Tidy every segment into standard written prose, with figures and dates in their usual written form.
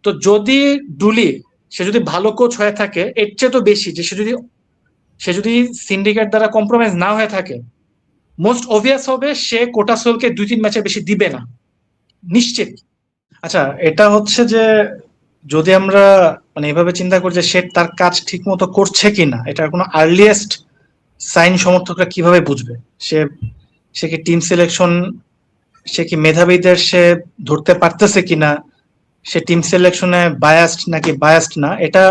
তো যদি ডুলি সে যদি ভালো কোচ হয়ে থাকে, এর চেয়ে তো বেশি যে সে যদি সিন্ডিকেট দ্বারা কম্প্রোমাইজ না হয়ে থাকে, মোস্ট অবভিয়াস হবে সে কোটাসোলকে 2-3 ম্যাচের বেশি দিবে না, নিশ্চিত। আচ্ছা, এটা হচ্ছে যে যদি আমরা মানে এভাবে চিন্তা করি যে সে তার কাজ ঠিক মতো করছে কিনা, এটার কোনো আর্লিয়েস্ট সাইন সমর্থকরা কিভাবে বুঝবে? সে সে কি টিম সিলেকশন, সে কি মেধাবীদের সে ধরতে পারতেছে কিনা, সে টিম সিলেকশনে বায়াসড নাকি বায়াসড না, এটা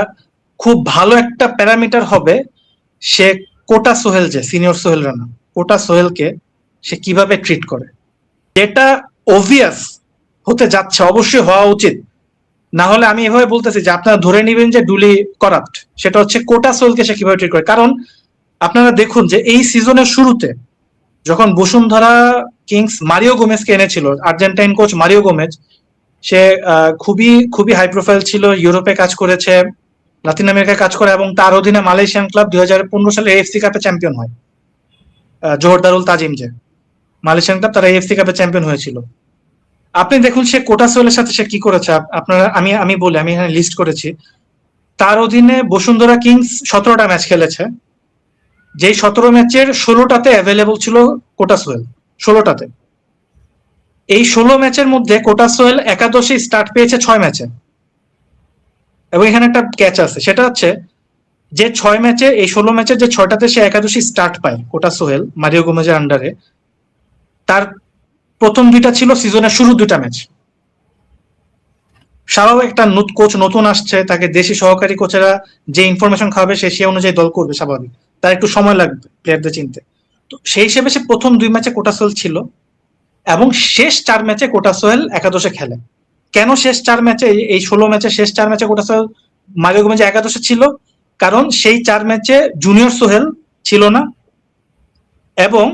খুব ভালো একটা প্যারামিটার হবে সে কোটা সোহেল, যে সিনিয়র সোহেল রানা, কোটা সোহেলকে সে কিভাবে ট্রিট করে। যেটা অবভিয়াস হতে যাচ্ছে, অবশ্যই হওয়া উচিত, না হলে আমি এভাবে বলতেছি যে আপনারা ধরে নেবেন যে ডুলি করাপ্ট। সেটা হচ্ছে কোটা সোহেলকে সে কিভাবে ট্রিট করে। কারণ আপনারা দেখুন যে এই সিজনের শুরুতে যখন বসুন্ধরা কিংস মারিও গোমেজকে এনেছিল, আর্জেন্টাইন কোচ মারিও গোমেজ, সে খুবই খুবই হাই প্রোফাইল ছিল, ইউরোপে কাজ করেছে, লাতিন আমেরিকায় কাজ করে, এবং তার অধীনে মালয়েশিয়ান ক্লাব 2015 সালে এএফসি কাপে চ্যাম্পিয়ন হয়। জোহর দারুল তাজিম, যে মালয়েশিয়ান ক্লাব, তারা এএফসি কাপে চ্যাম্পিয়ন হয়েছিল। আপনি দেখুন সে কোটা সোহেলের সাথে সে কি করেছে। আপনারা আমি বলি, আমি এখানে লিস্ট করেছি। তার অধীনে বসুন্ধরা কিংস 17টা ম্যাচ খেলেছে, যেই 17 ম্যাচের 16টাতে অ্যাভেলেবল ছিল কোটা সোহেল, 16টাতে। এই 16 ম্যাচের মধ্যে কোটা সোহেল একাদশে স্টার্ট পেয়েছে 6 ম্যাচে। এবং এখানে একটা ক্যাচ আছে, সেটা হচ্ছে যে 6 ম্যাচে, এই 16 ম্যাচের যে 6টাতে সে একাদশী স্টার্ট পায় কোটা সোহেল মারিও গোমেজের আন্ডারে, তার প্রথম 2টা ছিল সিজনের শুরু 2টা ম্যাচ। স্বাভাবিক, একটা কোচ নতুন আসছে, তাকে দেশি সহকারী কোচেরা যে ইনফরমেশন খাওয়াবে সে অনুযায়ী দল করবে, স্বাভাবিক, তার একটু সময় লাগবে প্লেয়ারদের চিনতে। তো সেই হিসেবে সে প্রথম 2 ম্যাচে কোটা সোহেল ছিল, এবং শেষ 4 ম্যাচে কোটা সোহেল একাদশে খেলে। কেন শেষ 4 ম্যাচে, এই 16 ম্যাচে শেষ 4 ম্যাচে কোটা সোহেল মারিও গোমেজ একাদশে ছিল? কারণ সেই 4 ম্যাচে জুনিয়র সোহেল ছিল না, এবং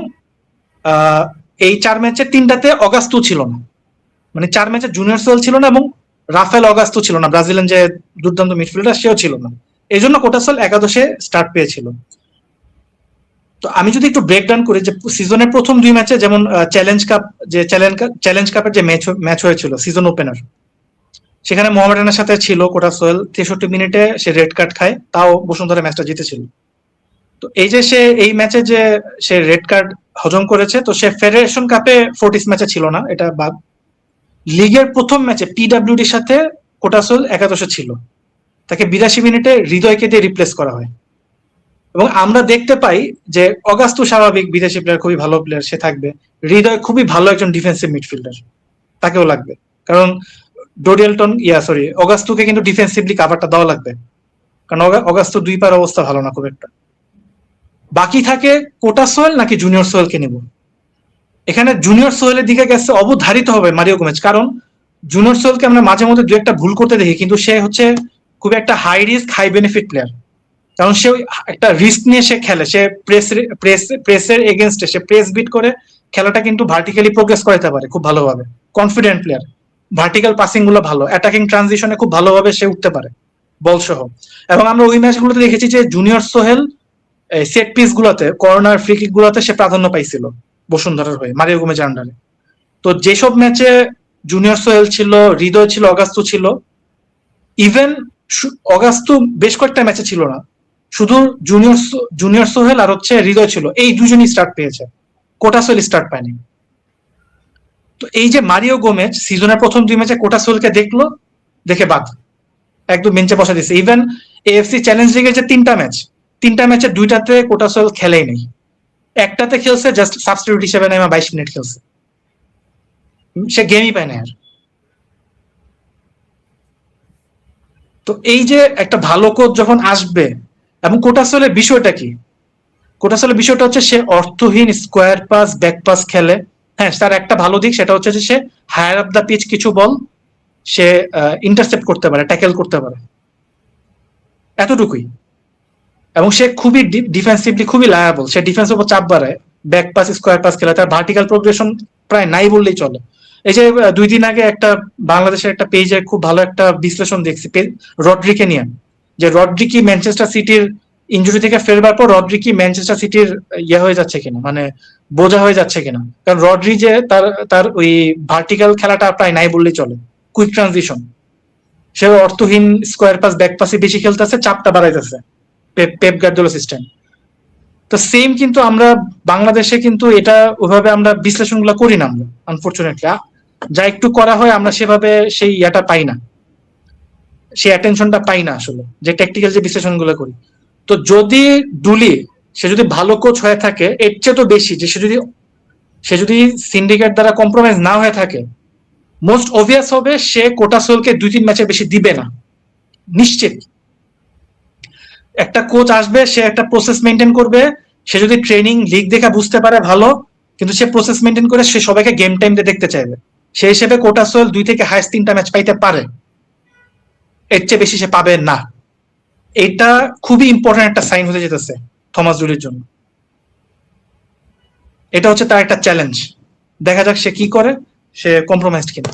এই 4 ম্যাচের 3টাতে অগাস্তু ছিল না। মানে 4 ম্যাচে জুনিয়র সোহেল ছিল না, এবং রাফেল অগাস্তু ছিল না, ব্রাজিলিয়ান যে দুর্দান্ত মিডফিল্ডার, সেও ছিল না। এই জন্য কোটা সোহেল একাদশে স্টার্ট পেয়েছিল। তো আমি যদি একটু ব্রেকডাউন করি, যে সিজনের প্রথম 2 ম্যাচে যেমন চ্যালেঞ্জ কাপের যে ম্যাচ হয়েছিল সিজন ওপেনার, সেখানে মোহামেডানের সাথে ছিল কোটা সোহেল, 63 মিনিটে সে রেড কার্ড খায়, তাও বসুন্ধরা ম্যাচটা জিতেছিল। তো এই যে সে এই ম্যাচে যে সে রেড কার্ড হজম করেছে, তো সে ফেডারেশন কাপে ফোর্টিস ম্যাচে ছিল না, এটা বাদ। লিগের প্রথম ম্যাচে পিডাব্লিউডির সাথে কোটা সোহেল একাদশে ছিল, তাকে 82 মিনিটে হৃদয়কে দিয়ে রিপ্লেস করা হয়। এবং আমরা দেখতে পাই যে অগাস্তু স্বাভাবিক বিদেশি প্লেয়ার, খুবই ভালো প্লেয়ার, সে থাকবে। হৃদয় খুবই ভালো একজন ডিফেন্সিভ মিডফিল্ডার, তাকেও লাগবে, কারণ অগাস্তুকে কিন্তু ডিফেন্সিভলি কাভারটা দেওয়া লাগবে, কারণ অগাস্তু 2 পার অবস্থা ভালো না খুব একটা। বাকি থাকে কোটা সোহেল নাকি জুনিয়র সোহেলকে নিব। এখানে জুনিয়র সোহেলের দিকে গেছে অবধারিত হবে মারিও গোমেজ, কারণ জুনিয়র সোহেলকে আমরা মাঝে মধ্যে 2-একটা ভুল করতে দেখি, কিন্তু সে হচ্ছে খুব একটা high risk high benefit player. কারণ সে একটা রিস্ক নিয়ে সে খেলে, সে প্রেসের এগেনস্টে সে প্রেস বিট করে খেলাটা কিন্তু ভার্টিক্যালি প্রোগ্রেস করাতে পারে খুব ভালোভাবে। কনফিডেন্ট প্লেয়ার, ভার্টিক্যাল পাসিং গুলো ভালো, অ্যাটাকিং ট্রানজিশনে খুব ভালোভাবে সে উঠতে পারে বল সহ। এবং আমরা ওই ম্যাচগুলোতে দেখেছি যে জুনিয়র সোহেল সেট পিস গুলোতে, কর্নার ফ্রি কিক গুলোতে সে প্রাধান্য পাইছিল বসুন্ধরার হয়ে মারিও গোমেজের আন্ডারে। তো যেসব ম্যাচে জুনিয়র সোহেল ছিল, হৃদয় ছিল, অগাস্তু ছিল, ইভেন অগাস্তু বেশ কয়েকটা ম্যাচে ছিল না, শুধু জুনিয়র সোহেল আর হচ্ছে হৃদয় ছিল, এই দুজনই স্টার্ট পেয়েছে, কোটা সোহেল স্টার্ট পায়নি। তো এই যে মারিও গোমেজ সিজনের প্রথম 2 ম্যাচে কোটা সোহেলকে দেখলো, দেখে বাদ, একদম বেঞ্চে বসা দিচ্ছে। ইভেন এএফসি চ্যালেঞ্জ লিগের যে 3টা ম্যাচে 2টাতে কোটা সোহেল খেলেই নেই, একটাতে খেলছে জাস্ট সাবস্টিটিউট হিসেবে, নেমে 22 মিনিট খেলছে, সে গেমই পায় না আর। তো এই যে একটা ভালো কোচ যখন আসবে, এবং কোটা সোহেলের বিষয়টা কি, কোটা সোহেলের বিষয়টা হচ্ছে সে অর্থহীন স্কোয়ার পাস ব্যাক পাস খেলে। হ্যাঁ, তার একটা ভালো দিক, সেটা হচ্ছে যে সে হায়ার আপ দা পিচ কিছু বল সে ইন্টারসেপ্ট করতে পারে, ট্যাকেল করতে পারে, এতটুকুই। এবং সে খুবই ডিফেন্সিভলি খুবই লায়াবল, সে ডিফেন্সের উপর চাপ বাড়ায়, ব্যাক পাস স্কোয়ার পাস খেলে, তার ভার্টিক্যাল প্রোগ্রেশন প্রায় নাই বললেই চলে। এই যে 2 দিন আগে একটা বাংলাদেশের একটা পেজে খুব ভালো একটা বিশ্লেষণ দেখছি রড্রিকে নিয়ে, যে রড্রি কি ম্যানচেস্টার সিটির ইনজুরি থেকে ফেরবার পর রড্রি কি ম্যানচেস্টার সিটির হয়ে যাচ্ছে কিনা, মানে বোঝা হয়ে যাচ্ছে কিনা। কারণ রড্রি যে তার ওই ভার্টিক্যাল খেলাটা প্রায় নাই বললেই চলে, কুইক ট্রানজিশন। সে অর্থহীন স্কোয়ার পাস ব্যাক পাসে বেশি খেলতেছে, চাপটা বাড়াইতেছে পেপ গার্দিওলা সিস্টেম। তো সেম কিন্তু আমরা বাংলাদেশে কিন্তু এটা ওইভাবে আমরা বিশ্লেষণগুলো করি না আমরা, আনফরচুনেটলি। যা একটু করা হয় আমরা সেভাবে সেই ইয়াটা পাই না, সেই অ্যাটেনশনটা পাই না আসলে, যে টেকনিক্যাল যে বিশ্লেষণগুলো করি। তো যদি ডুলি সে যদি ভালো কোচ হয়ে থাকে, এর চেয়ে তো বেশি যে সে যদি সিন্ডিকেট দ্বারা কম্প্রোমাইজ না হয়ে থাকে, মোস্ট অবভিয়াস হবে সে কোটাসোলকে 2-3 ম্যাচের বেশি দিবে না, নিশ্চিত। একটা কোচ আসবে, সে একটা প্রসেস মেনটেন করবে, সে যদি ট্রেনিং লিগ দেখা বুঝতে পারে ভালো, কিন্তু সে প্রসেস মেনটেন করে সে সবাইকে গেম টাইম দিয়ে দেখতে চাইবে। সেই হিসেবে কোটাসোল 2 থেকে হাইস্ট 3টা ম্যাচ পাইতে পারে, এর চেয়ে বেশি সে পাবে না। এটা খুবই ইম্পর্টেন্ট একটা সাইন হতে যেতেছে থমাস ডুলির জন্য। এটা হচ্ছে তার একটা চ্যালেঞ্জ। দেখা যাক সে কি করে, সে কম্প্রোমাইজড কিনা।